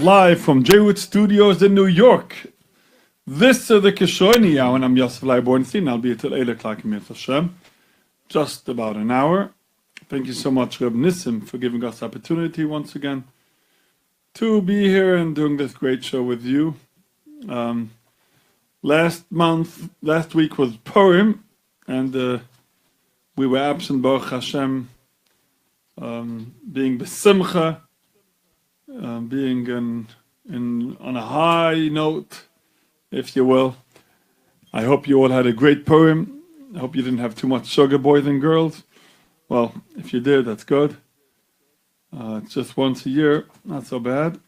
Live from J-Wood Studios in New York. This is the Kishroni hour, and I'm Yosef, leib, bornstein. I'll be till 8 o'clock in Hashem. Just about an hour. Thank you so much, Reb Nissim, for giving us the opportunity once again to be here and doing this great show with you. Last week was Purim, and we were absent, Baruch Hashem, being besimcha, being on a high note, if you will. I hope you all had a great Purim. I hope you didn't have too much sugar, boys and girls. Well, if you did, that's good. It's just once a year, not so bad.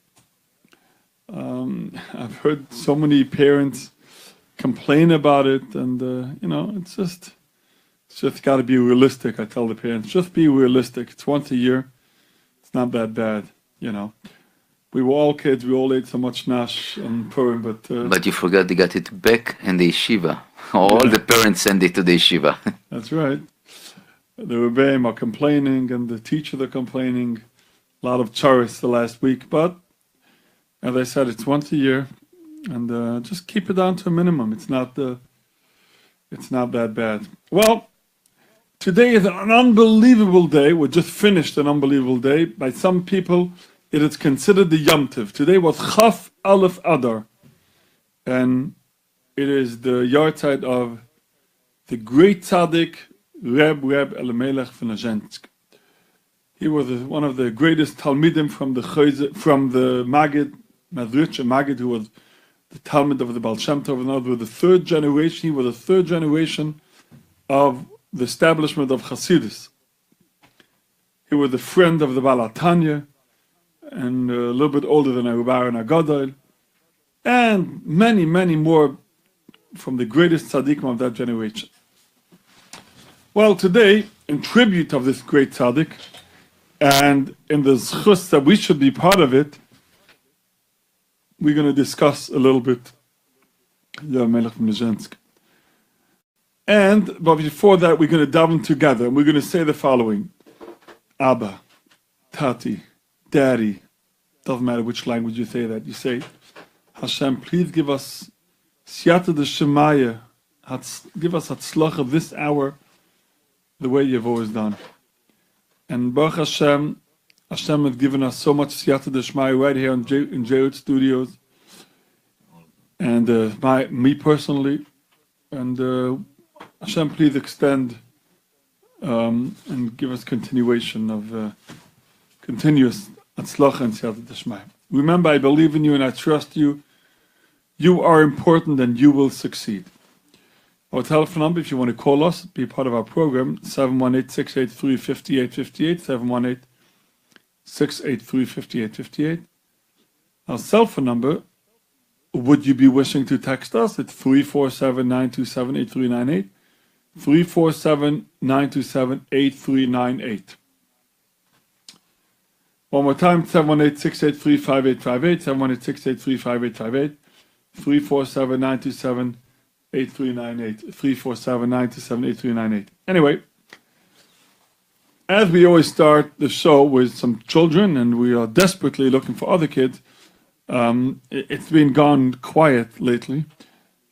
I've heard so many parents complain about it, and it's just got to be realistic. I tell the parents, just be realistic. It's once a year. It's not that bad, We were all kids. We all ate so much nash and Purim, but you forgot they got it back in the yeshiva. All the parents send it to the yeshiva. That's right. The rebbeim are complaining, and the teachers are complaining. A lot of charis the last week, but as I said, it's once a year, and just keep it down to a minimum. It's not that bad. Well, today is an unbelievable day. We just finished an unbelievable day. By some people, it is considered the Yom Tov. Today was Chaf Aleph Adar, and it is the yahrzeit of the great tzaddik Reb Elimelech von Azhensk. He was one of the greatest Talmidim from the Maggid, Madrich Maggid, who was the Talmud of the Baal Shem Tov. In other words, the third generation. He was the third generation of the establishment of Hasidus. He was a friend of the Baal HaTanya, and a little bit older than Arubar and Agadol, and many, many more from the greatest tzaddikim of that generation. Well, today, in tribute of this great tzaddik, and in the zchus that we should be part of it, we're going to discuss a little bit Melech from Azhensk. But before that, we're going to daven together, and we're going to say the following: Abba, Tati, Daddy. Doesn't matter which language you say that. You say, Hashem, please give us siyata d'shemaya, give us hatzlacha this hour, the way you've always done. And Baruch Hashem, Hashem has given us so much siyata d'shemaya right here in J-Wood Studios, and me personally. And Hashem, please extend and give us continuation of continuous Atzlacha and Siyata D'Shmaya. Remember, I believe in you and I trust you. You are important and you will succeed. Our telephone number, if you want to call us, be part of our program, 718-683-5858, 718-683-5858. Our cell phone number, would you be wishing to text us? It's 347-927-8398, 347-927-8398. One more time, 718-683-5858, 718-683-5858, 347-927-8398, 347-927-8398. Anyway, as we always start the show with some children, and we are desperately looking for other kids, it's been gone quiet lately,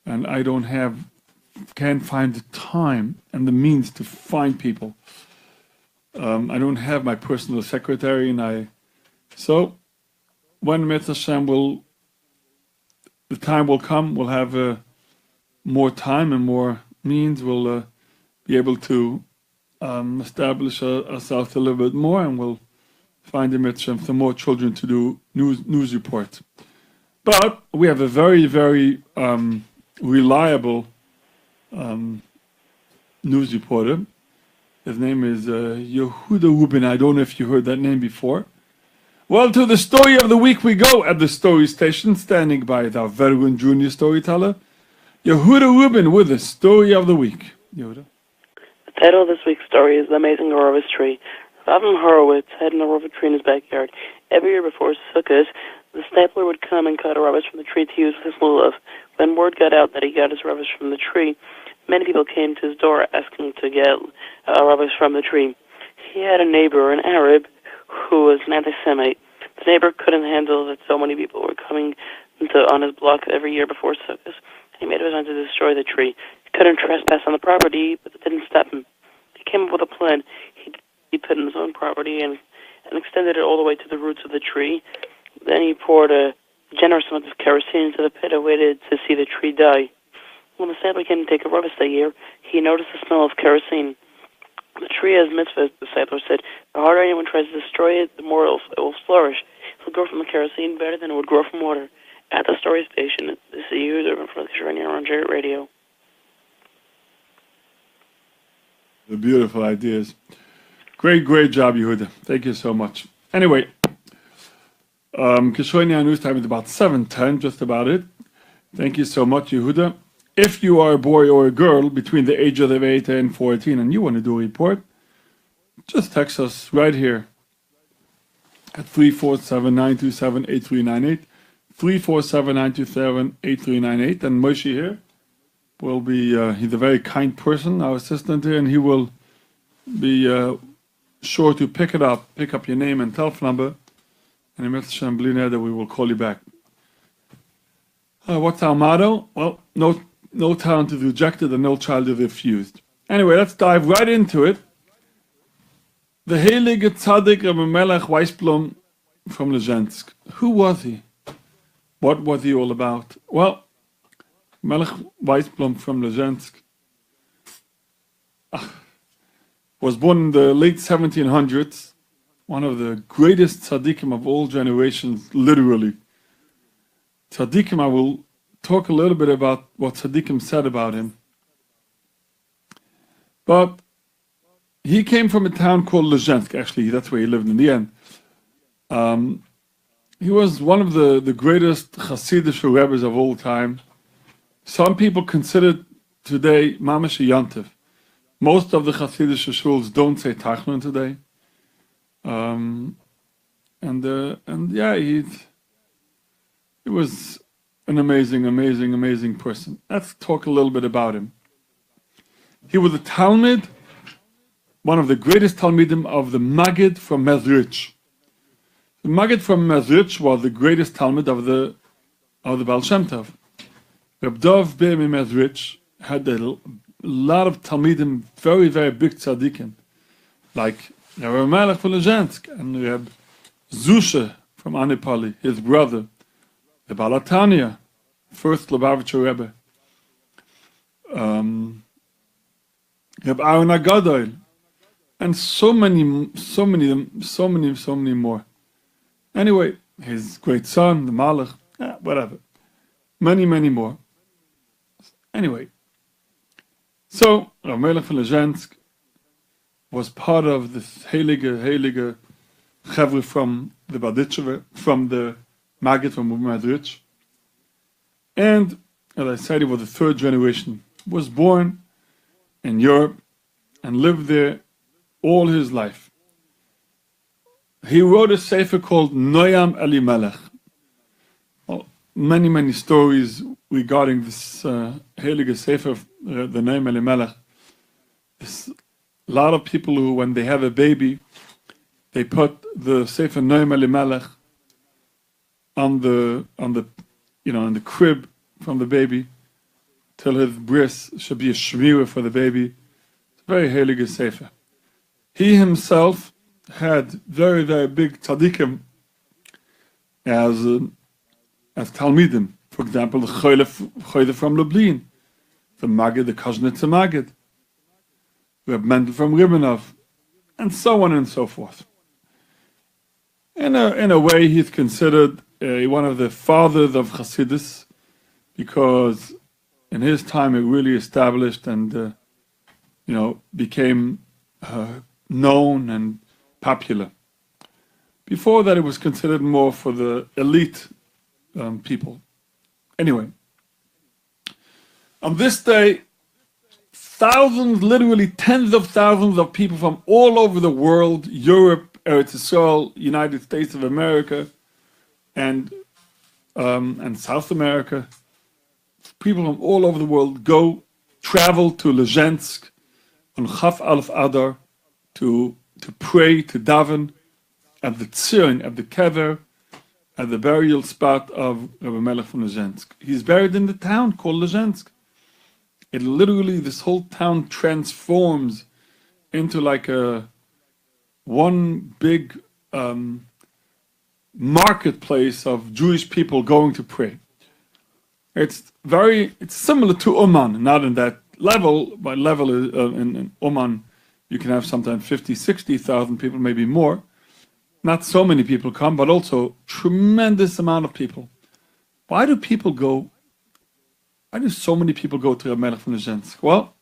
and I can't find the time and the means to find people. I don't have my personal secretary, so when Mitzvah Hashem the time will come, we'll have more time and more means. We'll be able to establish ourselves a little bit more, and we'll find the Mitzvah some more children to do news reports. But we have a very, very reliable news reporter. His name is Yehuda Rubin. I don't know if you heard that name before. Well, to the story of the week we go at the story station, standing by our veteran junior storyteller, Yehuda Rubin with the story of the week. Yehuda. The title of this week's story is The Amazing Arovas Tree. Avram Horowitz had an arovas tree in his backyard. Every year before Sukkot, the stapler would come and cut arovas from the tree to use with his lulav. When word got out that he got his arovas from the tree, many people came to his door asking to get arovas from the tree. He had a neighbor, an Arab, who was an anti-Semite. The neighbor couldn't handle that so many people were coming on his block every year before Sukkot. He made a design to destroy the tree. He couldn't trespass on the property, but that didn't stop him. He came up with a plan. He put in his own property and extended it all the way to the roots of the tree. Then he poured a generous amount of kerosene into the pit and waited to see the tree die. When the saddler came to take a harvest that year, he noticed the smell of kerosene. The tree has mitzvahs, the saddler said. The harder anyone tries to destroy it, the more it will flourish. It will grow from the kerosene better than it would grow from water. At the story station, this is Yosef from the kishroni on J Radio. The beautiful ideas. Great job, Yehuda. Thank you so much. Anyway, kishroni news time is about 7:10, just about it. Thank you so much, Yehuda. If you are a boy or a girl between the ages of 8 and 14 and you want to do a report, just text us right here at 347-927-8398, 347-927-8398, and Moshe here will be, he's a very kind person, our assistant here, and he will be sure to pick up your name and telephone number, and in Hashem that we will call you back. What's our motto? Well, no talent is rejected and no child is refused. Anyway, let's dive right into it. The Heilige Tzaddik Rabbi Melech Weisblum from Lezhensk. Who was he? What was he all about? Well, Melech Weisblum from Lezhensk was born in the late 1700s, one of the greatest tzaddikim of all generations, literally. Tzaddikim, I will talk a little bit about what tzaddikim said about him. But he came from a town called Lezhensk, actually, that's where he lived in the end. He was one of the greatest Hasidic rebbes of all time. Some people consider today Mamash Yantiv. Most of the Hasidic shuls don't say Tachnun today. He was an amazing person. Let's talk a little bit about him. He was a Talmud, one of the greatest Talmidim of the Maggid from Mezrich. The Maggid from Mezrich was the greatest Talmud of the Baal Shem Tov. Reb Dov Be'emi Mezrich had a lot of Talmidim, very big tzaddikim, like Reb Melech from Lezhensk and Reb Zusha from Anipali, his brother, the Balatanya, first Lubavitcher Rebbe, Reb Aaron HaGadol, and so many more. Anyway, his great son, the Malach, whatever. Many more. Anyway, so Rav Melech von Lezhensk was part of this heilige Chevre from the Baditchever, from the Maggid from Mezrich. And, as I said, he was the third generation. Was born in Europe and lived there all his life. He wrote a sefer called Noyam Elimelech. Well, many stories regarding this heilige sefer, the name Elimelech. A lot of people who, when they have a baby, they put the sefer Noyam Elimelech on the in the crib from the baby till his bris should be a shmira for the baby. It's a very heilige sefer. He himself had very big tzaddikim as Talmidim. For example, the Choyle from Lublin, the Maggid, the Koznitzer Maggid, Reb Mendel from Ribbenov, and so on and so forth. In a way, he's considered one of the fathers of Hasidus, because in his time it really established and became known and popular. Before that, it was considered more for the elite people. Anyway, on this day, thousands, literally tens of thousands of people from all over the world, Europe, Eretz Yisrael, United States of America, and South America, people from all over the world travel to Lezhensk on Chaf Alef Adar to pray, to daven at the Tzion, at the Kever at the burial spot of Rebbe Melech from Lezhensk. He's buried in the town called Lezhensk. It literally, this whole town transforms into like one big marketplace of Jewish people going to pray. It's similar to Uman, not in that level, but level is, in Uman you can have sometimes 50, 60,000 people, maybe more. Not so many people come, but also tremendous amount of people. Why do people go? Why do so many people go to Reb Melech from Lezhensk? Well,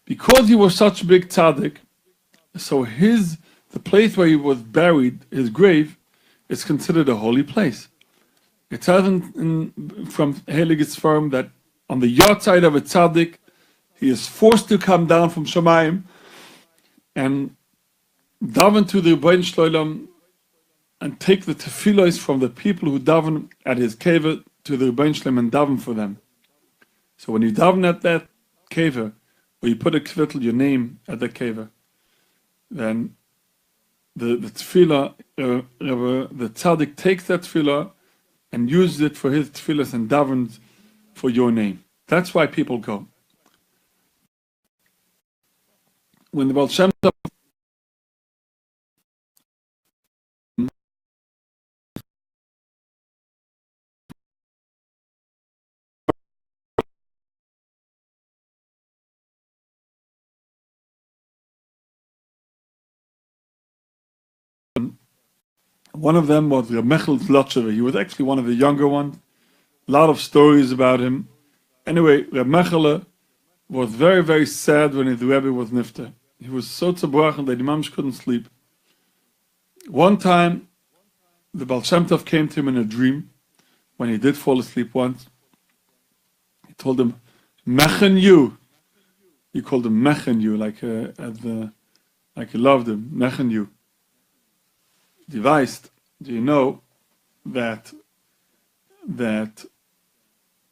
because he was such a big tzaddik, so the place where he was buried, his grave, is considered a holy place. It says from Heiliges Firm that on the yard side of a tzaddik, he is forced to come down from Shemayim and daven to the bornstein and take the tefillos from the people who daven at his kever to the bornstein and daven for them. So when you daven at that kever, or you put a kvittel, your name at the kever, then the tefillah, the tzaddik takes that tefillah and uses it for his tefillahs and davens for your name. That's why people go. When the Baal Shem Tov one of them was Reb Mechel. He was actually one of the younger ones. A lot of stories about him. Anyway, Reb Mechel was very, very sad when his Rebbe was nifter. He was so tzabrochen that the mamish couldn't sleep. One time, the Baal Shem Tov came to him in a dream, when he did fall asleep once. He told him, Mechen you. He called him Mechen you, like he loved him, Mechen you. Du weißt, do you know that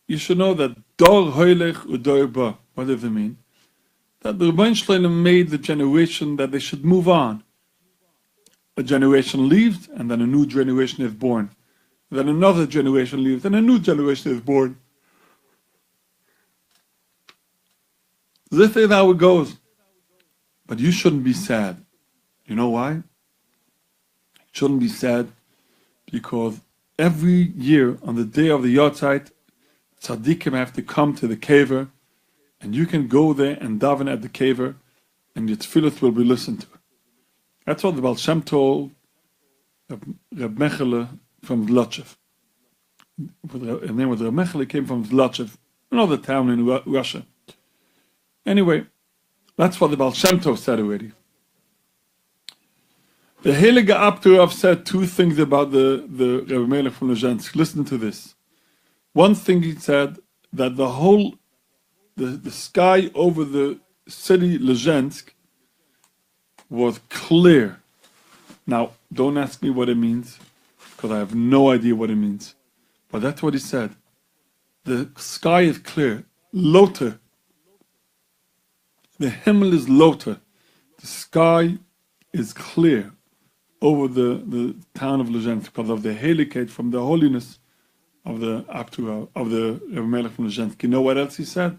you should know that Dor Hoilech Udor Ba. What does it mean? That the Rebbeinu Shalom made the generation that they should move on. A generation leaves, and then a new generation is born. Then another generation leaves, and a new generation is born. This is how it goes. But you shouldn't be sad. You know why? Shouldn't be sad because every year on the day of the Yortzeit, tzaddikim have to come to the kever, and you can go there and daven at the kever, and your tefillot will be listened to. That's what the Baal Shem told Reb Mechele from Zlotchev. His name was Reb Mechele, came from Zlotchev, another town in Russia. Anyway, that's what the Baal Shem Tov said already. The Heilige Abturav said two things about the Rebbe Melech from Lezhensk. Listen to this. One thing he said, that the sky over the city Lezhensk was clear. Now, don't ask me what it means, because I have no idea what it means. But that's what he said. The sky is clear. Loter. The Himmel is Loter. The sky is clear over the town of Lezhensk because of the heiligkeit from the holiness of the Abtura, of the Rebbe Melech from Lezhensk. You know what else he said?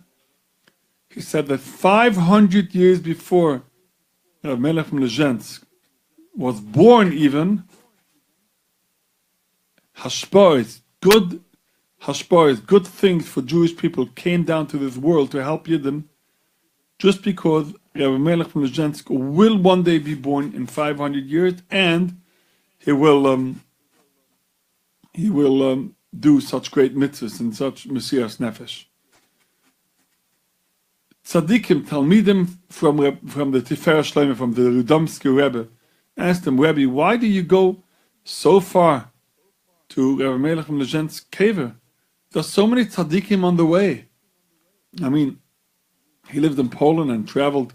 He said that 500 years before Rebbe Melech from Lezhensk was born even, hashpa'is, good things for Jewish people came down to this world to help Yidden, just because Rebbe Melech from Lezhensk will one day be born in 500 years, and he will do such great mitzvahs and such Messias Nefesh. Tzaddikim, Talmidim from the Tiferes Shlomo, from the Rudomsky Rebbe, asked him, Rebbe, why do you go so far to Rebbe Melech from Lezhensk kever? There's so many tzaddikim on the way. I mean, he lived in Poland and traveled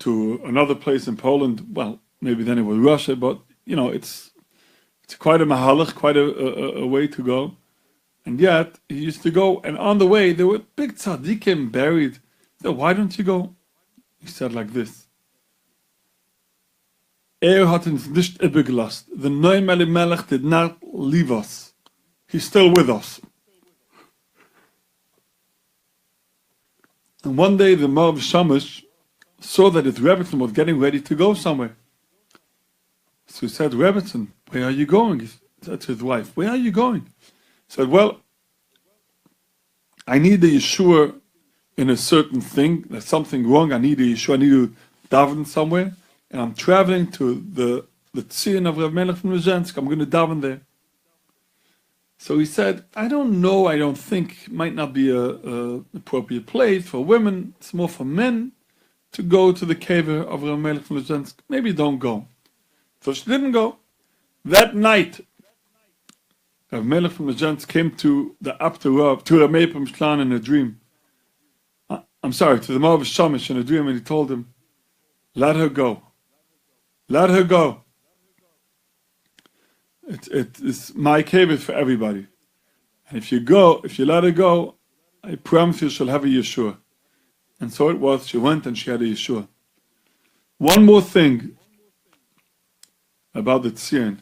to another place in Poland. Well, maybe then it was Russia, but you know, it's quite a mahalach, quite a way to go. And yet he used to go, and on the way there were big tzaddikim buried. So why don't you go? He said like this: Hat uns nicht übergelassen. The Noam Elimelech did not leave us. He's still with us. And one day the Mav Shamash saw that his Rebbetzin was getting ready to go somewhere. So he said, Rebbetzin, where are you going? He said to his wife, where are you going? He said, well, I need a Yeshua in a certain thing. There's something wrong. I need a Yeshua. I need to daven somewhere. And I'm traveling to the Tzion of Rav Melech from Lezhensk. I'm going to daven there. So he said, I don't know. I don't think it might not be a appropriate place for women. It's more for men to go to the cave of Rav Melech from Lezhensk. Maybe don't go. So she didn't go. That night, Rav Melech from Lezhensk came to the Abter Rav, to Rav Meir from Shlan in a dream. I'm sorry, to the Mav Shamash in a dream, and he told him, let her go. Let her go. It's my cave is for everybody. And if you let her go, I promise you she'll have a Yeshua. And so it was. She went and she had a Yeshua. One more thing about the Tzion.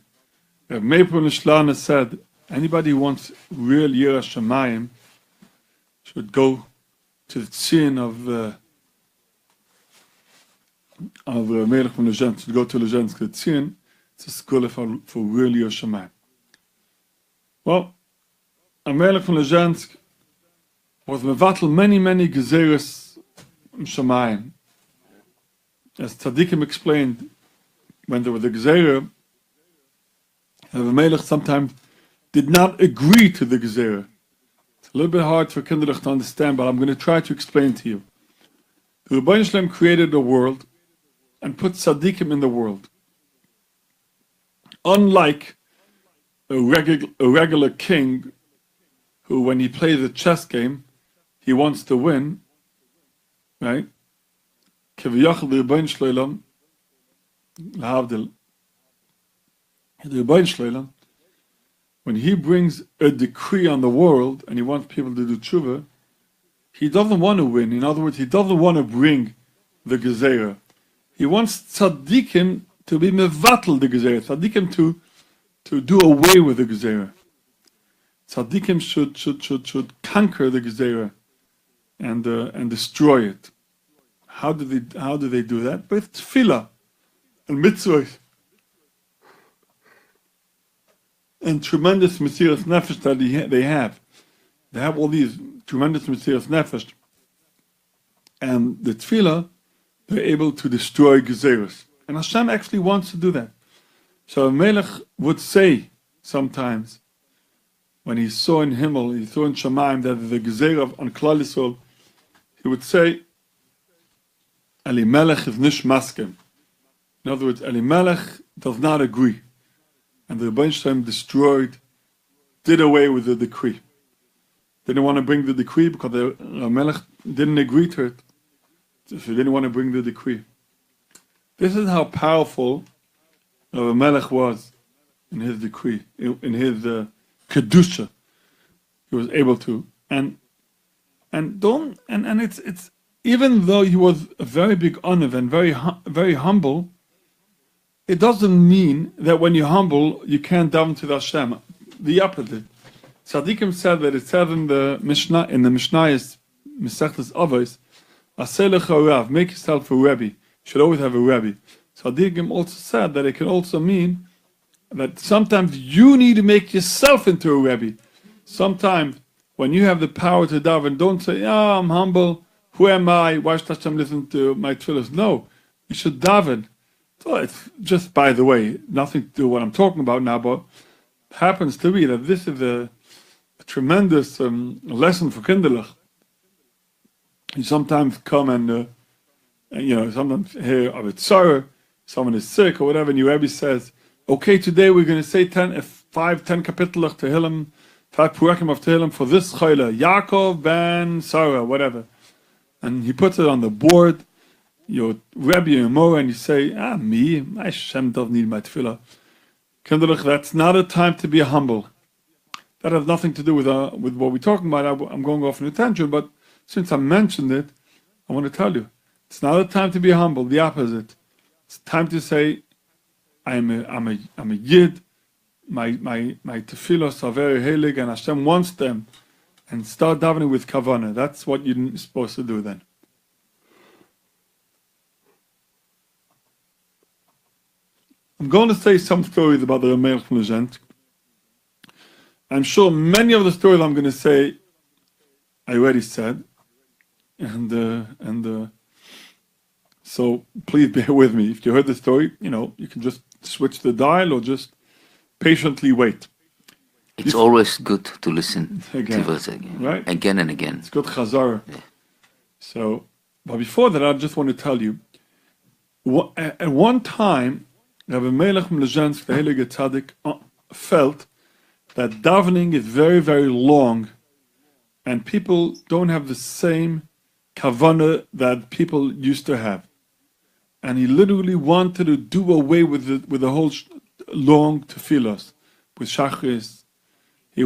Rav Meir from Shlan said, anybody who wants real Yirah Shamayim should go to the Tzion of Melech from Lezhensk, to go to Lezhensk. The Tzion, it's a school for real Yirah Shamayim. Well, Melech from Lezhensk was mevatel many gezeres Shamayim. As Tzaddikim explained, when there was a gezerah, Rav Melech sometimes did not agree to the gezerah. It's a little bit hard for kinderlich to understand, but I'm going to try to explain to you. The Rebbeinu Shalom created the world and put tzaddikim in the world. Unlike a regular king who, when he plays a chess game, he wants to win, right? Vayakhel the Rebbeinu Shalom, lahavdil, the Rebbeinu Shalom, when he brings a decree on the world and he wants people to do tshuva, he doesn't want to win. In other words, he doesn't want to bring the gezerah. He wants tzaddikim to be mevatel the gezerah, tzaddikim to do away with the gezerah. Tzaddikim should conquer the gezerah and destroy it. How do they do that? With tefillah and mitzvahs and tremendous mesiras nefesh that they have. They have all these tremendous mesiras nefesh, and the tefillah, they're able to destroy gezeros. And Hashem actually wants to do that. So Melech would say sometimes, when he saw in Himmel, he saw in Shamayim that the gezerah on Klal Yisrael, he would say, Elimelech is nish maskem. In other words, Elimelech does not agree. And the Rebbeinu Shalom did away with the decree. They didn't want to bring the decree because the Melech didn't agree to it. So he didn't want to bring the decree. This is how powerful Melech was in his decree, in his kedusha. He was able to, and it's even though he was a very big onev and very humble, it doesn't mean that when you're humble you can't daven to the Hashem. The opposite. Tzaddikim said that it says in the Mishnah, Mishnayos Mesechtes Avos, Aseh lecha rav, make yourself a rebbe. You should always have a rebbe. Tzaddikim also said that it can also mean that sometimes you need to make yourself into a rebbe. Sometimes when you have the power to daven, don't say, I'm humble, who am I, why should Hashem listen to my tefillahs? No, you should daven. So it's just, by the way, nothing to do with what I'm talking about now, but it happens to be that this is a tremendous lesson for kinderlich. You sometimes come and sometimes hear of it sorrow, someone is sick or whatever, and your Rebbe says, okay, today we're going to say 10 kapitelach Tehillim, 5 purakim of Tehillim for this chayla, Yaakov ben Sarah, whatever. And he puts it on the board, your Rebbe, your Mora, and you say, me, my Hashem doesn't need my tefillah. Kinderlich, that's not a time to be humble. That has nothing to do with what we're talking about. I'm going off on a tangent, but since I mentioned it, I want to tell you, it's not a time to be humble, the opposite. It's time to say, I'm a Yid. My tefillos are very heilig, and Hashem wants them. And start davening with kavanah. That's what you're supposed to do then. I'm going to say some stories about the Melech from Lezhensk. I'm sure many of the stories I'm going to say, I already said. And so please bear with me. If you heard the story, you can just switch the dial or just patiently wait. It's always good to listen again, to us again, right? Again and again. It's good chazar. Yeah. So, but before that, I just want to tell you, at one time, Rabbi Melech from Lezhensk, the Heilige Tzaddik, felt that davening is very, very long, and people don't have the same kavanah that people used to have. And he literally wanted to do away with the whole long tefillos, with shachris. He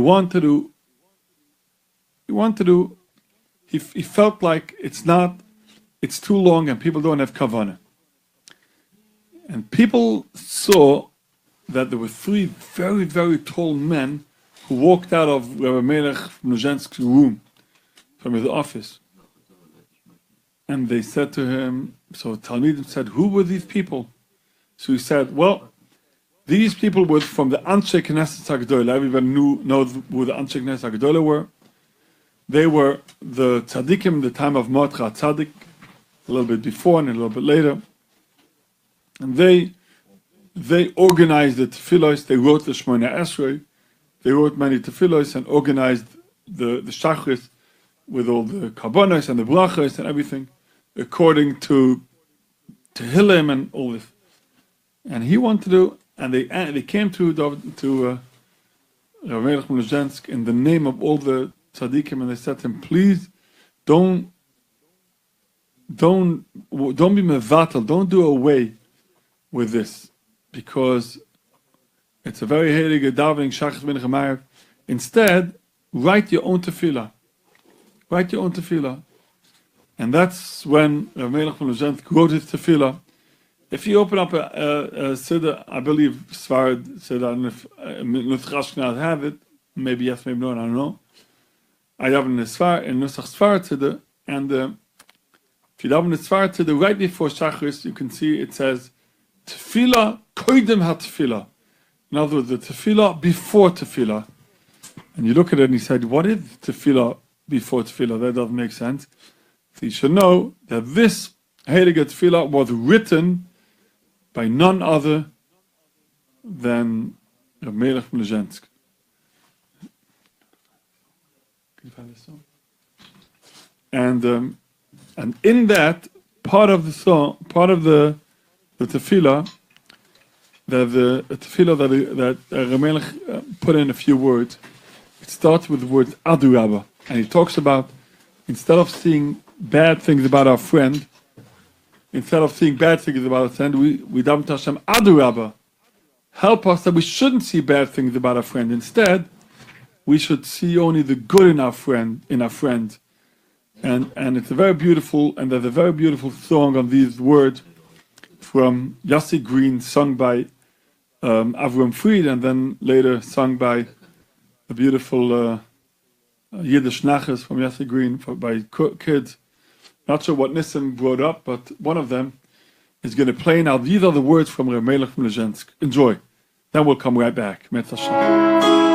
felt like it's too long and people don't have kavanah. And people saw that there were three very, very tall men who walked out of Rabbi Melech from Lezhensk's room, from his office. And they said to him, so Talmidim said, who were these people? So he said, well, these people were from the Anshe Knesset HaGedolah. Everybody knows who the Anshe Knesset HaGedolah were. They were the tzaddikim in the time of Mordechai Tzaddik, a little bit before and a little bit later. And they organized the tefillos. They wrote the Shemona Esrei. They wrote many tefillos and organized the shachris with all the karbonos and the brachos and everything, according to Tehillim and all this. And he wanted to, and they came to Rav Melech from Lezhensk in the name of all the tzaddikim, and they said to him, please don't be mevatel, don't do away with this, because it's a very heilige davening, shachris mincha ma'ariv. Instead, write your own tefillah. Write your own tefillah. And that's when Rav Melech from Lezhensk wrote his tefillah. If you open up a Siddur, I believe Svarad Siddur, and if Nutzchashkenaz have it, maybe yes, maybe no, I don't know. I have in Nusach Svarad Siddur, and if you have in the Svarad Siddur, right before Shachris, you can see it says, Tefillah koidem ha-tefillah. In other words, the tefillah before tefillah. And you look at it and you said, what is tefillah before tefillah? That doesn't make sense. So you should know that this heilige tefillah was written by none other than Rav Melech from Lezhensk. And in that part of the song, part of the tefillah, the tefillah that Rav Melech put in a few words, it starts with the word Adu Rabba, and he talks about, instead of seeing bad things about our friend, we daven to Hashem, Adu Rabba, help us that we shouldn't see bad things about our friend. Instead, we should see only the good in our friend. And it's a very beautiful, and there's a very beautiful song on these words from Yossi Green, sung by Avram Fried, and then later sung by a beautiful Yiddish nachas from Yossi Green by kids. Not sure what Nissim brought up, but one of them is going to play now. These are the words from Rav Melech from Lezhensk. Enjoy. Then we'll come right back. Met Hashem.